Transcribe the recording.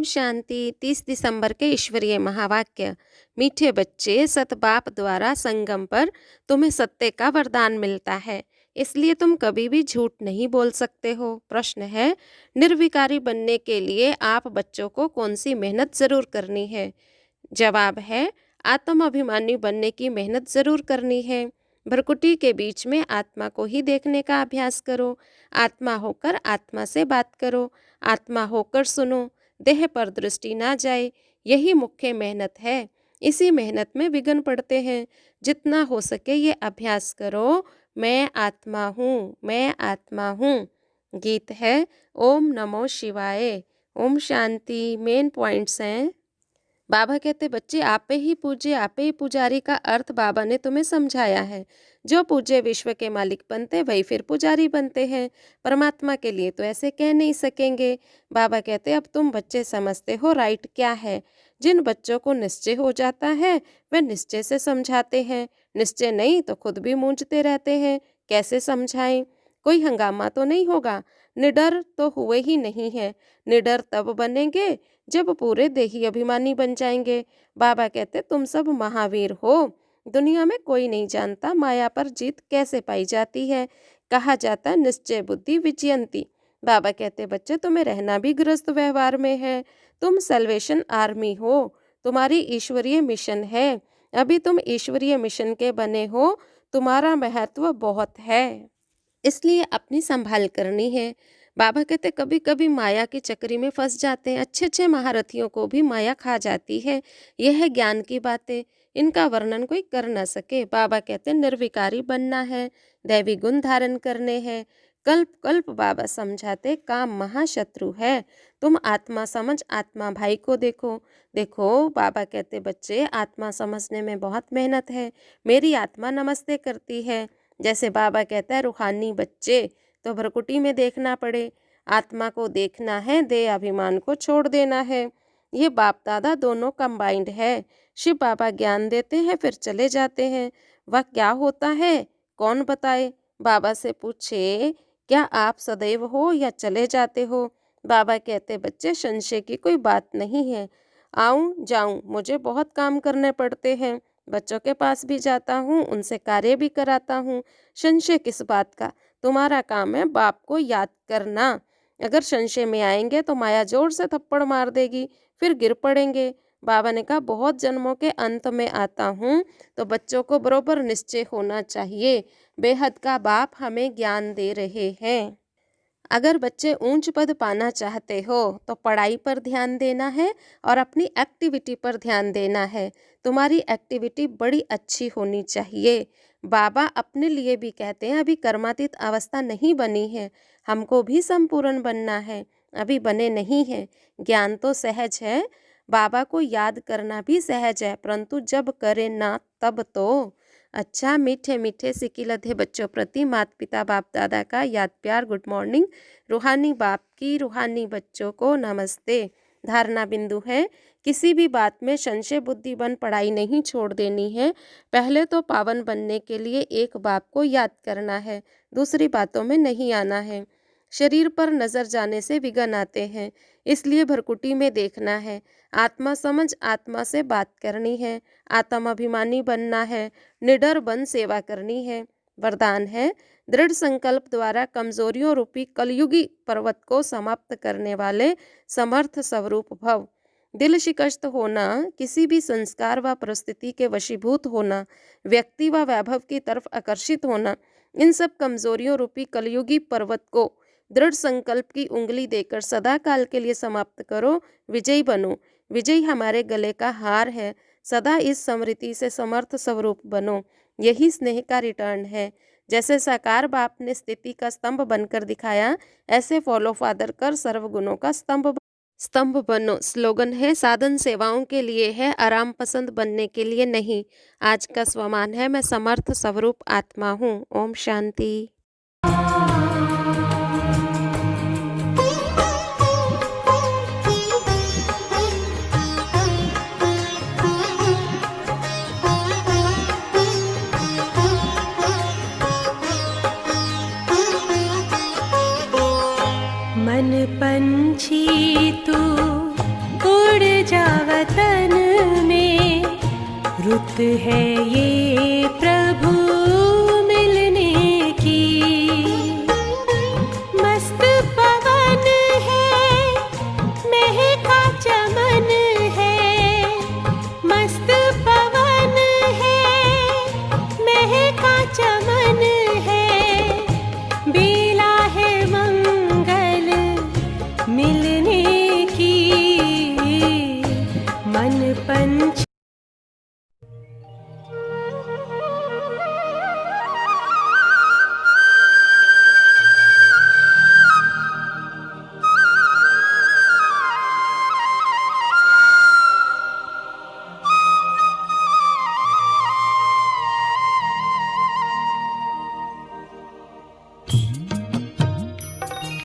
शांति। 30 दिसंबर के ईश्वरीय महावाक्य। मीठे बच्चे, सतबाप द्वारा संगम पर तुम्हें सत्य का वरदान मिलता है, इसलिए तुम कभी भी झूठ नहीं बोल सकते हो। प्रश्न है, निर्विकारी बनने के लिए आप बच्चों को कौन सी मेहनत जरूर करनी है? जवाब है, आत्म अभिमानी बनने की मेहनत जरूर करनी है। भ्रकुटी के बीच में आत्मा को ही देखने का अभ्यास करो। आत्मा होकर आत्मा से बात करो, आत्मा होकर सुनो, देह पर दृष्टि ना जाए। यही मुख्य मेहनत है। इसी मेहनत में विघ्न पड़ते हैं। जितना हो सके ये अभ्यास करो, मैं आत्मा हूँ, मैं आत्मा हूँ। गीत है ओम नमो शिवाय। ओम शांति। मेन पॉइंट्स हैं। बाबा कहते, बच्चे आपे ही पूज्य, आपे ही पुजारी का अर्थ बाबा ने तुम्हें समझाया है। जो पूज्य विश्व के मालिक बनते वही फिर पुजारी बनते हैं। परमात्मा के लिए तो ऐसे कह नहीं सकेंगे। बाबा कहते, अब तुम बच्चे समझते हो राइट क्या है। जिन बच्चों को निश्चय हो जाता है वे निश्चय से समझाते हैं, निश्चय नहीं तो खुद भी मूंझते रहते हैं। कैसे समझाएं? कोई हंगामा तो नहीं होगा। निडर तो हुए ही नहीं है। निडर तब बनेंगे जब पूरे देही अभिमानी बन जाएंगे। बाबा कहते, तुम सब महावीर हो। दुनिया में कोई नहीं जानता माया पर जीत कैसे पाई जाती है। कहा जाता है निश्चय बुद्धि विजयंती। बाबा कहते, बच्चे तुम्हें रहना भी गृहस्थ व्यवहार में है। तुम सल्वेशन आर्मी हो, तुम्हारी ईश्वरीय मिशन है। अभी तुम ईश्वरीय मिशन के बने हो, तुम्हारा महत्व बहुत है, इसलिए अपनी संभाल करनी है। बाबा कहते, कभी कभी माया की चक्री में फंस जाते हैं। अच्छे अच्छे महारथियों को भी माया खा जाती है। यह है ज्ञान की बातें, इनका वर्णन कोई कर न सके। बाबा कहते, निर्विकारी बनना है, दैवी गुण धारण करने हैं। कल्प कल्प बाबा समझाते, काम महाशत्रु है। तुम आत्मा समझ आत्मा भाई को देखो। देखो बाबा कहते, बच्चे आत्मा समझने में बहुत मेहनत है। मेरी आत्मा नमस्ते करती है। जैसे बाबा कहता है, रूहानी बच्चे तो भ्रकुटी में देखना पड़े। आत्मा को देखना है, देह अभिमान को छोड़ देना है। ये बाप दादा दोनों कंबाइंड है। शिव बाबा ज्ञान देते हैं फिर चले जाते हैं। वह क्या होता है कौन बताए? बाबा से पूछे, क्या आप सदैव हो या चले जाते हो? बाबा कहते, बच्चे संशय की कोई बात नहीं है। आऊं जाऊं मुझे बहुत काम करने पड़ते हैं। बच्चों के पास भी जाता हूँ, उनसे कार्य भी कराता हूँ। संशय किस बात का? तुम्हारा काम है बाप को याद करना। अगर संशय में आएंगे तो माया जोर से थप्पड़ मार देगी, फिर गिर पड़ेंगे। बाबा ने कहा, बहुत जन्मों के अंत में आता हूँ, तो बच्चों को बरोबर निश्चय होना चाहिए। बेहद का बाप हमें ज्ञान दे रहे हैं। अगर बच्चे ऊंच पद पाना चाहते हो तो पढ़ाई पर ध्यान देना है और अपनी एक्टिविटी पर ध्यान देना है। तुम्हारी एक्टिविटी बड़ी अच्छी होनी चाहिए। बाबा अपने लिए भी कहते हैं, अभी कर्मातीत अवस्था नहीं बनी है, हमको भी संपूर्ण बनना है, अभी बने नहीं हैं। ज्ञान तो सहज है, बाबा को याद करना भी सहज है, परंतु जब करे ना तब तो। अच्छा, मीठे मीठे सिकिलधे बच्चों प्रति माता पिता बाप दादा का याद प्यार गुड मॉर्निंग। रूहानी बाप की रूहानी बच्चों को नमस्ते। धारणा बिंदु है, किसी भी बात में संशय बुद्धि बन पढ़ाई नहीं छोड़ देनी है। पहले तो पावन बनने के लिए एक बाप को याद करना है, दूसरी बातों में नहीं आना है। शरीर पर नजर जाने से विघ्न आते हैं, इसलिए भ्रकुटी में देखना है। आत्मा समझ आत्मा से बात करनी है। आत्म अभिमानी बनना है, निडर बन सेवा करनी है। वरदान है, दृढ़ संकल्प द्वारा कमजोरियों रूपी कलयुगी पर्वत को समाप्त करने वाले समर्थ स्वरूप भव। दिल शिकस्त होना, किसी भी संस्कार व परिस्थिति के वशीभूत होना, व्यक्ति व वैभव की तरफ आकर्षित होना, इन सब कमजोरियों रूपी कलयुगी पर्वत को दृढ़ संकल्प की उंगली देकर सदा काल के लिए समाप्त करो। विजयी बनो। विजयी हमारे गले का हार है। सदा इस समृद्धि से समर्थ स्वरूप बनो। यही स्नेह का रिटर्न है। जैसे साकार बाप ने स्थिति का स्तंभ बनकर दिखाया, ऐसे फॉलो फादर कर सर्वगुणों का स्तंभ बनो। स्लोगन है, साधन सेवाओं के लिए है, आराम पसंद बनने के लिए नहीं। आज का स्वमान है, मैं समर्थ स्वरूप आत्मा हूँ। ओम शांति। मन पंछी तू जा वतन में, रुत है ये प्रभु मिलने की। मस्त पवन है, महका चमन है, मस्त पवन है, महका चमन है, बेला है मंगल मिलने की। मन पंच